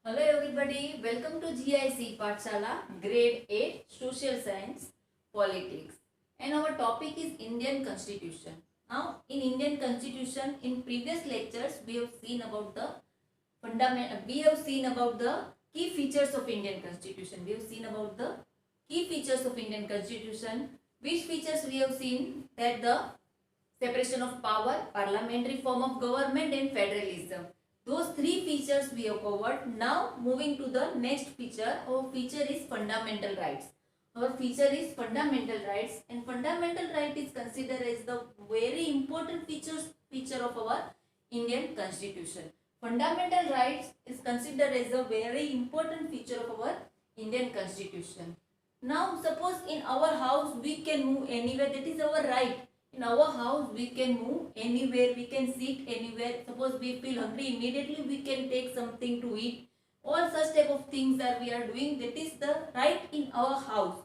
Hello everybody, welcome to GIC Pathshala, Grade 8, Social Science, Politics. And our topic is Indian Constitution. Now, in Indian Constitution, in previous lectures, we have seen about the key features of Indian Constitution. We have seen about the key features of Indian Constitution. Which features we have seen? That the separation of power, parliamentary form of government and federalism. Those three features we have covered. Now moving to the next feature. Our feature is fundamental rights. Our feature is fundamental rights, and fundamental right is considered as the very important feature of our Indian Constitution. Fundamental rights is considered as a very important feature of our Indian Constitution. Now suppose in our house we can move anywhere, that is our right. In our house we can move anywhere, we can sit anywhere. Suppose we feel hungry, immediately we can take something to eat. All such type of things that we are doing, that is the right in our house.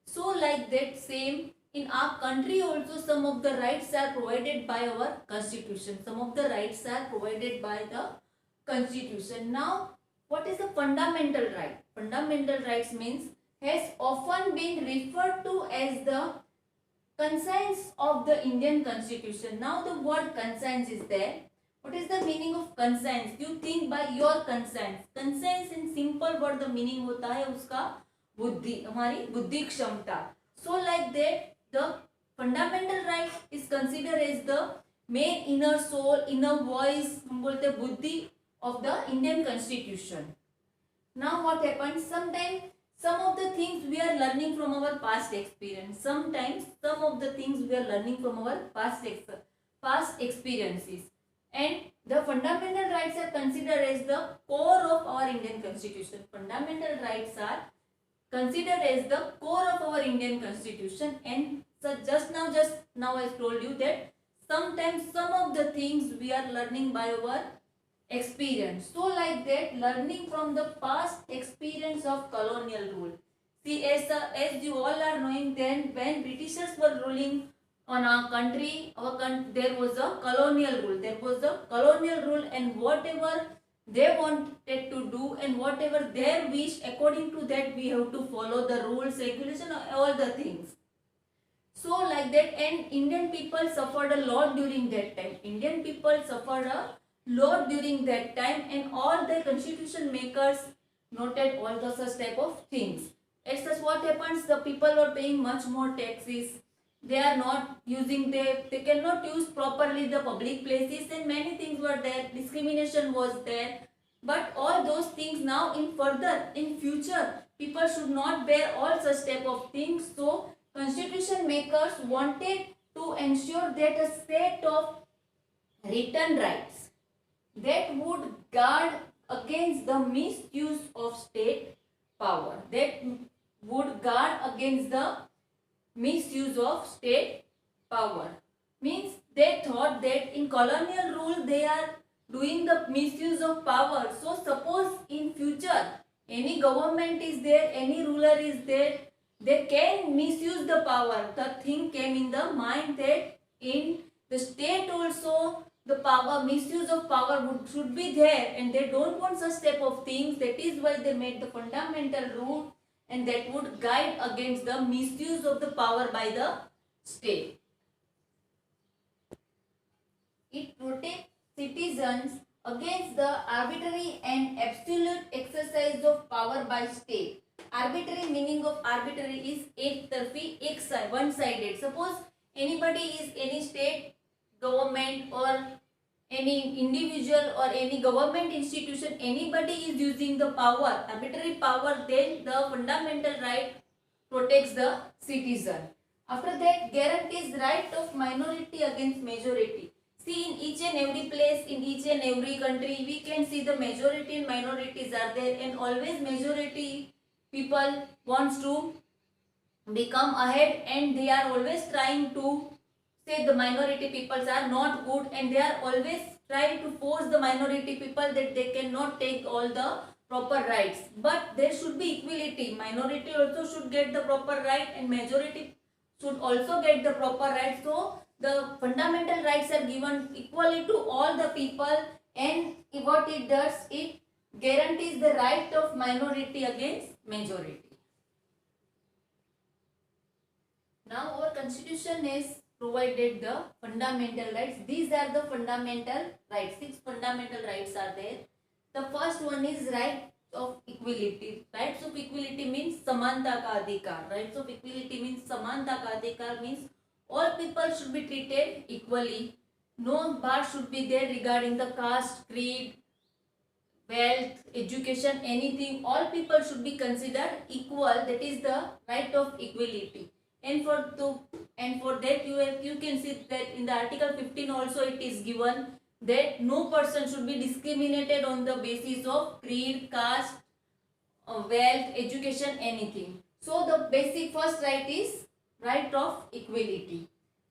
So like that same in our country also, some of the rights are provided by our constitution. Some of the rights are provided by the constitution. Now what is a fundamental right? Fundamental rights means has often been referred to as the conscience of the Indian Constitution. Now the word conscience is there. What is the meaning of conscience? You think by your conscience. Conscience in simple word the meaning होता है उसका बुद्धि, हमारी बुद्धि क्षमता. So like that the fundamental right is considered as the main inner soul, inner voice, हम बोलते हैं बुद्धि of the Indian Constitution. Now what happens? Sometimes some of the things we are learning from our past experience. Sometimes some of the things we are learning from our past experiences. And the fundamental rights are considered as the core of our Indian Constitution. Fundamental rights are considered as the core of our Indian Constitution. And so just now I told you that sometimes some of the things we are learning by our experience. So like that, learning from the past experience of colonial rule. See, as you all are knowing, then when Britishers were ruling on our country, there was a colonial rule. There was a colonial rule, and whatever they wanted to do and whatever their wish, according to that we have to follow the rules, regulation, all the things. So like that, and Indian people suffered a lot during that time. Indian people suffered a lot during that time, and all the constitution makers noted all the such type of things. As such, what happens, the people were paying much more taxes. They are not using, they cannot use properly the public places, and many things were there. Discrimination was there. But all those things now in future, people should not bear all such type of things. So constitution makers wanted to ensure that a set of written rights that would guard against the misuse of state power. That would guard against the misuse of state power. Means they thought that in colonial rule they are doing the misuse of power. So suppose in future any government is there, any ruler is there, they can misuse the power. The thing came in the mind that in the state also the power, misuse of power should be there, and they don't want such type of things. That is why they made the fundamental rule, and that would guide against the misuse of the power by the state. It protects citizens against the arbitrary and absolute exercise of power by state. Arbitrary, meaning of arbitrary is एक तरफी, एक side, one-sided. Suppose anybody is any state government or any individual or any government institution, anybody is using the power, arbitrary power, then the fundamental right protects the citizen. After that, guarantees right of minority against majority. See, in each and every place, in each and every country, we can see the majority and minorities are there, and always majority people wants to become ahead, and they are always trying to say the minority peoples are not good, and they are always trying to force the minority people that they cannot take all the proper rights. But there should be equality. Minority also should get the proper right, and majority should also get the proper right. So the fundamental rights are given equally to all the people, and what it does, it guarantees the right of minority against majority. Now our constitution has provided the fundamental rights. These are the fundamental rights. 6 fundamental rights are there. The first one is right of equality. Rights of equality means समानता का अधिकार. Rights of equality means समानता का अधिकार means all people should be treated equally. No bar should be there regarding the caste, creed, wealth, education, anything. All people should be considered equal. That is the right of equality. And for that you can see that in the article 15 also it is given that no person should be discriminated on the basis of creed, caste, wealth, education, anything. So the basic first right is right of equality.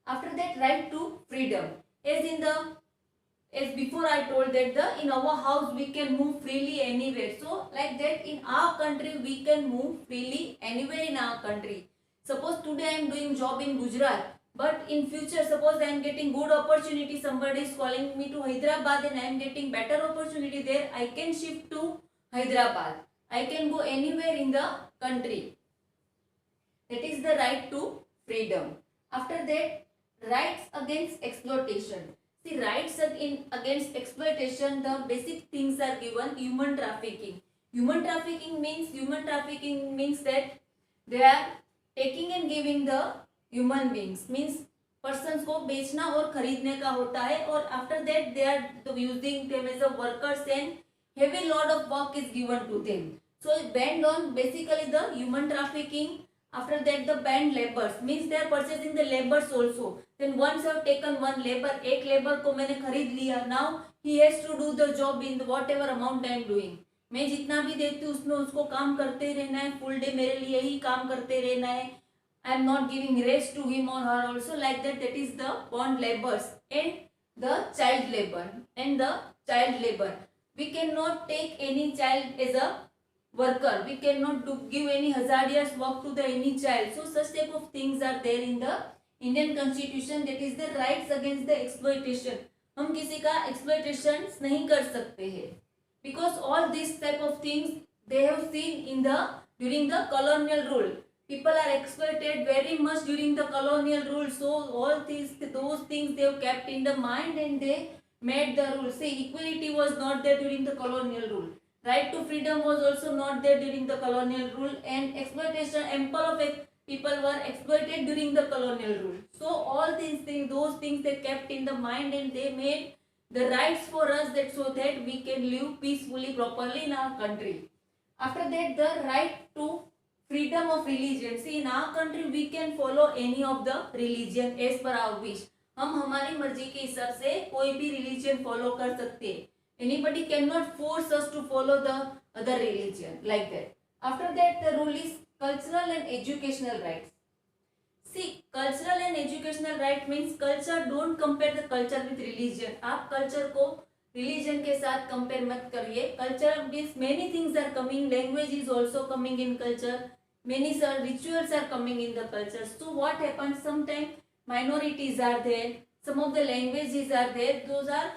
After that, right to freedom. As before I told that in our house we can move freely anywhere. So like that in our country we can move freely anywhere in our country. Suppose today I am doing job in Gujarat, but in future suppose I am getting good opportunity, somebody is calling me to Hyderabad and I am getting better opportunity there, I can shift to Hyderabad. I can go anywhere in the country. That is the right to freedom. After that, rights against exploitation. See, rights against exploitation, the basic things are given. Human trafficking. Human trafficking means that they are taking and giving the human beings, means persons को बेचना और खरीदने का होता है, और after that they are using them as a workers and heavy load of work is given to them. So it banned on basically the human trafficking. After that the banned labors means they are purchasing the labors also. Then once I have taken one labor, एक labor को मैंने खरीद लिया, now he has to do the job in whatever amount I am doing. मैं जितना भी देती हूँ उसमें उसको काम करते रहना है, फुल डे मेरे लिए ही काम करते रहना है. I am not giving rest to him or her also, like that. That is the bond labors and the child labor. We cannot take any child as a worker. We cannot give any hazardous work to the any child. So such type of things are there in the Indian Constitution. That is the rights against the exploitation. हम किसी का exploitation नहीं कर सकते हैं. Because all these type of things they have seen in during the colonial rule. People are exploited very much during the colonial rule. So all those things they have kept in the mind and they made the rule. Say equality was not there during the colonial rule. Right to freedom was also not there during the colonial rule, and exploitation, ample of people were exploited during the colonial rule. So all these things, those things they kept in the mind and they made the rights for us, that so that we can live peacefully, properly in our country. After that, the right to freedom of religion. See, in our country we can follow any of the religion as per our wish. हम हमारी मर्जी के हिसाब से कोई भी religion follow कर सकते हैं. Anybody cannot force us to follow the other religion like that. After that, the rule is cultural and educational rights. See, cultural and educational right means culture. Don't compare the culture with religion. आप culture को religion के साथ compare मत करिए. Culture means many things are coming. Language is also coming in culture. Many rituals are coming in the culture. So what happens? Sometimes minorities are there. Some of the languages are there. Those are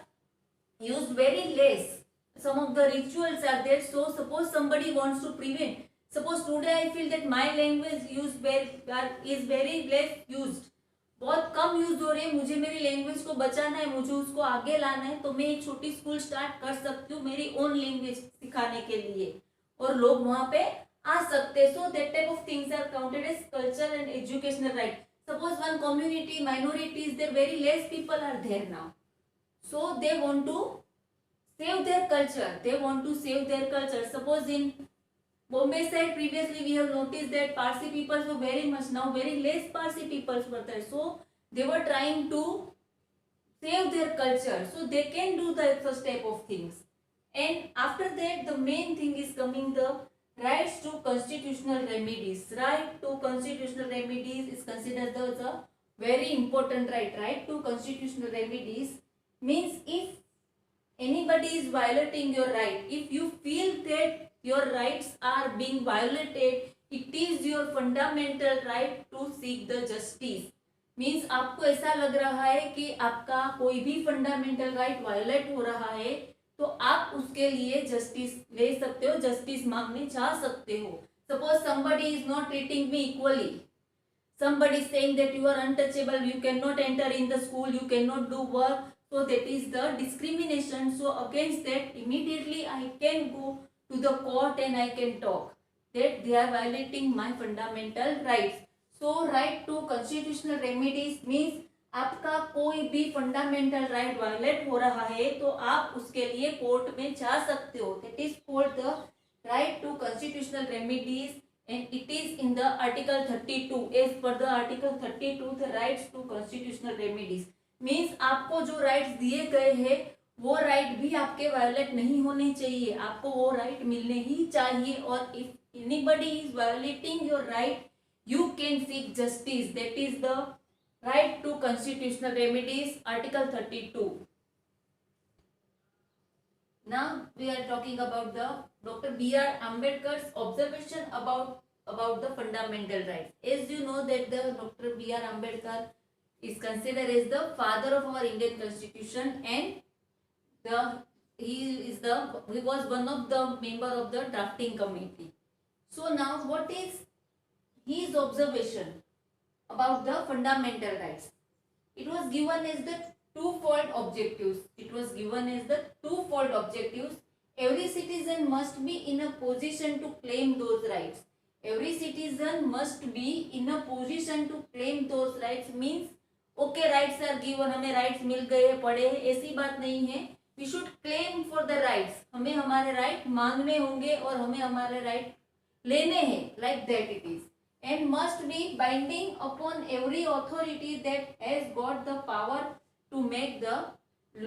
used very less. Some of the rituals are there. So suppose somebody wants to prevent. Suppose today I feel that my language is very less used. बहुत कम use हो रही है, मुझे मेरी language को बचाना है, मुझे उसको आगे लाना है, तो मैं एक छोटी स्कूल स्टार्ट कर सकती हूँ मेरी ओन लैंग्वेज सिखाने के लिए, और लोग वहां पे आ सकते हैं. So that type of things are counted as culture and educational right. Suppose one community minority is there, very less people are there now. So they want to save their culture. Suppose in Bombay side previously we have noticed that Parsi peoples were very much, now very less Parsi peoples were there. So they were trying to save their culture. So they can do such type of things. And after that the main thing is coming, the rights to constitutional remedies. Right to constitutional remedies is considered as a very important right. Right to constitutional remedies means if anybody is violating your right, if you feel that your rights are being violated, it is your fundamental right to seek the justice. Means आपको ऐसा लग रहा है कि आपका कोई भी fundamental right violate हो रहा है, तो आप उसके लिए जस्टिस ले सकते हो, जस्टिस मांगने जा सकते हो. Suppose somebody is not treating me equally, somebody is saying that you are untouchable, you cannot enter in the school, you cannot do work, so that is the discrimination. So against that immediately I can go to the court and I can talk that they are violating my fundamental rights. So right to constitutional remedies means आपका कोई भी fundamental right violate हो रहा है तो आप उसके लिए कोर्ट में जा सकते हो. That is called the right to constitutional remedies and it is in the article 32. as per the article 32 the rights to constitutional remedies means आपको जो राइट्स दिए गए हैं वो राइट भी आपके वायलेट नहीं होने चाहिए, आपको वो राइट मिलने ही चाहिए. और if anybody is violating your right you can seek justice. That is the right to constitutional remedies, article 32. Now we are talking about the Dr. B.R. Ambedkar's observation about the fundamental rights. As you know that the Dr. B.R. Ambedkar is considered as the father of our Indian Constitution, and he was one of the member of the drafting committee. So now what is his observation about the fundamental rights? It was given as the twofold objectives. It was given as the twofold objectives. Every citizen must be in a position to claim those rights. Every citizen must be in a position to claim those rights means okay, rights are given, हमें rights मिल गए पड़े हैं, ऐसी बात नहीं है. We should claim for the rights. हमें हमारे right मांगने होंगे और हमें हमारे right लेने हैं. Like that it is. And must be binding upon every authority that has got the power to make the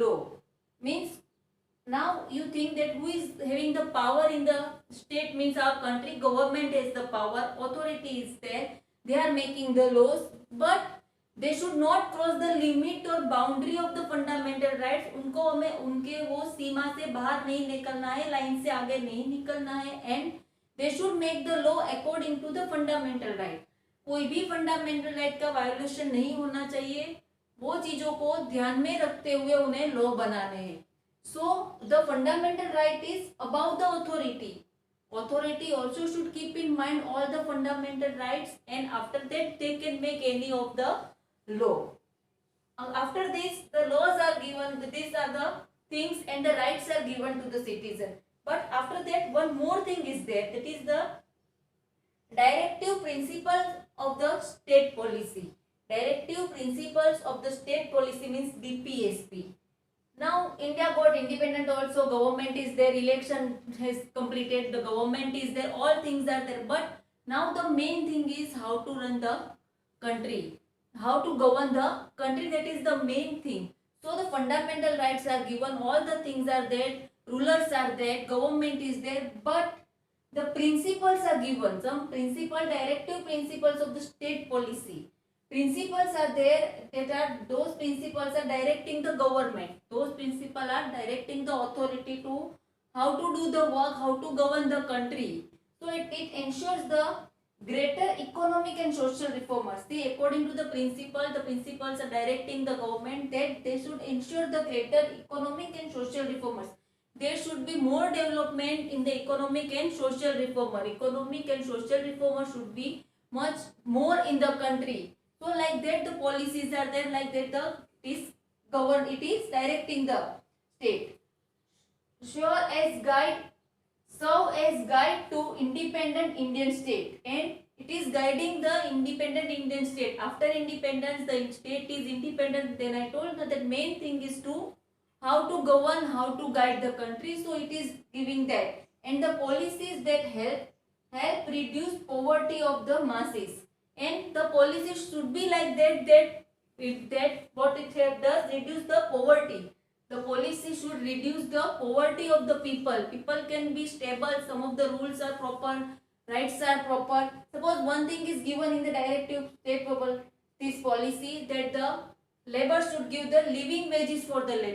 law. Means now you think that who is having the power in the state means our country government has the power, authority is there, they are making the laws, but they should not cross the limit or boundary of the fundamental rights. उनको हमें उनके वो सीमा से बाहर नहीं निकलना है, line से आगे नहीं निकलना है. And they should make the law according to the fundamental right. कोई भी fundamental right का violation नहीं होना चाहिए, वो चीजों को ध्यान में रखते हुए उन्हें law बनाने हैं. So the fundamental right is about the authority. Authority also should keep in mind all the fundamental rights, and after that they can make any of the law. After this the laws are given, these are the things and the rights are given to the citizen. But after that one more thing is there, that is the directive principles of the state policy. Directive principles of the state policy means DPSP. Now India got independent also, government is there, election has completed, the government is there, all things are there, but now the main thing is how to run the country, how to govern the country, that is the main thing. So the fundamental rights are given, all the things are there, rulers are there, government is there, but the principles are given, some principle, directive principles of the state policy. Principles are there, that are those principles are directing the government, those principles are directing the authority to how to do the work, how to govern the country. So it ensures the greater economic and social reformers. See, according to the principles are directing the government that they should ensure the greater economic and social reformers. There should be more development in the economic and social reformer. Economic and social reformer should be much more in the country. So like that the policies are there, like that it is directing the state. Serve as guide to independent Indian state, and it is guiding the independent Indian state. After independence the state is independent, then I told that the main thing is to how to govern, how to guide the country. So it is giving that, and the policies that help reduce poverty of the masses. And the policies should be like that what it does, reduce the poverty. The policy should reduce the poverty of the people. People can be stable, some of the rules are proper, rights are proper. Suppose one thing is given in the directive state this policy, that the labor should give the living wages for the labor.